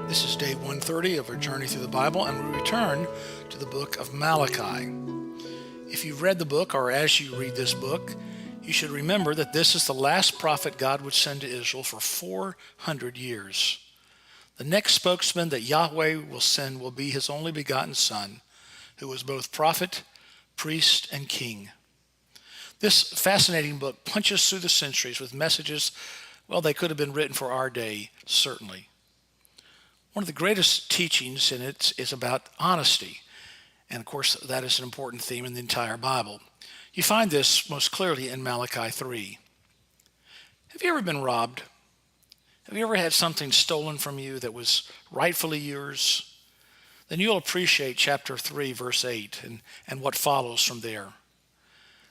This is day 130 of our journey through the Bible, and we return to the book of Malachi. If you've read the book, or as you read this book, you should remember that this is the last prophet God would send to Israel for 400 years. The next spokesman that Yahweh will send will be his only begotten Son, who was both prophet, priest, and king. This fascinating book punches through the centuries with messages, well, they could have been written for our day, certainly. One of the greatest teachings in it is about honesty. And of course, that is an important theme in the entire Bible. You find this most clearly in Malachi 3. Have you ever been robbed? Have you ever had something stolen from you that was rightfully yours? Then you'll appreciate chapter 3, verse 8, and what follows from there.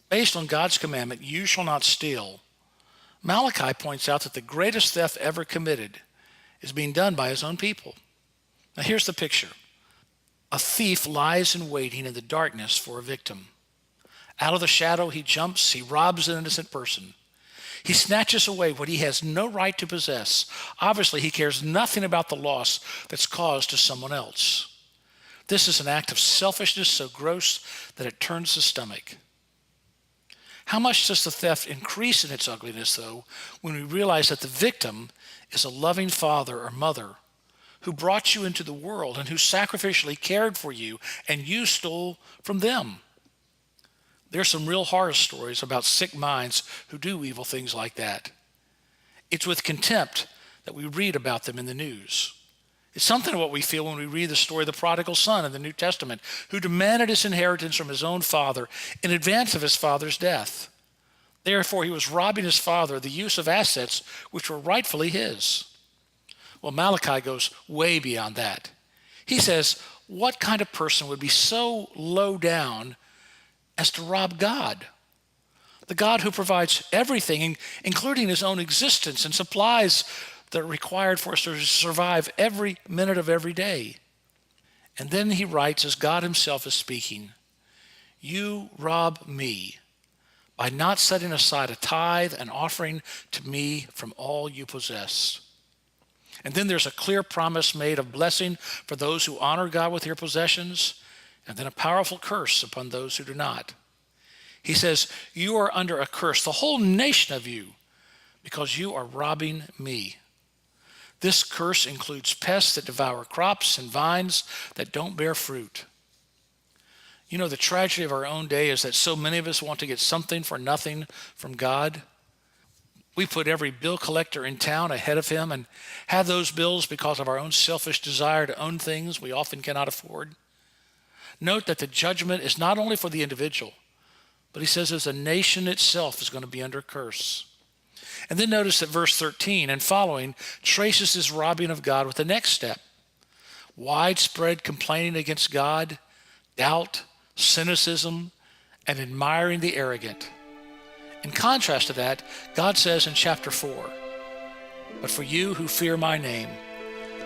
Based on God's commandment, you shall not steal, Malachi points out that the greatest theft ever committed is being done by his own people. Now here's the picture. A thief lies in waiting in the darkness for a victim. Out of the shadow he jumps, he robs an innocent person. He snatches away what he has no right to possess. Obviously, he cares nothing about the loss that's caused to someone else. This is an act of selfishness so gross that it turns the stomach. How much does the theft increase in its ugliness, though, when we realize that the victim is a loving father or mother who brought you into the world and who sacrificially cared for you, and you stole from them? There's some real horror stories about sick minds who do evil things like that. It's with contempt that we read about them in the news. It's something of what we feel when we read the story of the prodigal son in the New Testament, who demanded his inheritance from his own father in advance of his father's death. Therefore, he was robbing his father the use of assets which were rightfully his. Well, Malachi goes way beyond that. He says, what kind of person would be so low down as to rob God? The God who provides everything, including his own existence and supplies that are required for us to survive every minute of every day. And then he writes, as God himself is speaking, you rob me by not setting aside a tithe and offering to me from all you possess. And then there's a clear promise made of blessing for those who honor God with their possessions, and then a powerful curse upon those who do not. He says, you are under a curse, the whole nation of you, because you are robbing me. This curse includes pests that devour crops and vines that don't bear fruit. You know, the tragedy of our own day is that so many of us want to get something for nothing from God. We put every bill collector in town ahead of him and have those bills because of our own selfish desire to own things we often cannot afford. Note that the judgment is not only for the individual, but he says as a nation itself is going to be under curse. And then notice that verse 13 and following traces this robbing of God with the next step. Widespread complaining against God, doubt, cynicism, and admiring the arrogant. In contrast to that, God says in chapter 4, but for you who fear my name,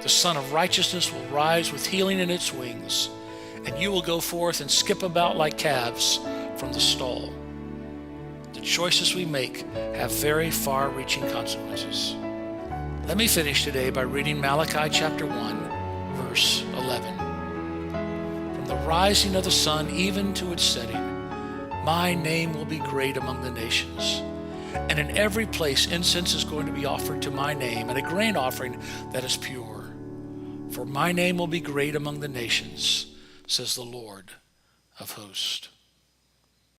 the Son of Righteousness will rise with healing in its wings, and you will go forth and skip about like calves from the stall. The choices we make have very far-reaching consequences. Let me finish today by reading Malachi chapter 1, verse 11. From the rising of the sun even to its setting, my name will be great among the nations. And in every place incense is going to be offered to my name, and a grain offering that is pure. For my name will be great among the nations, says the Lord of hosts.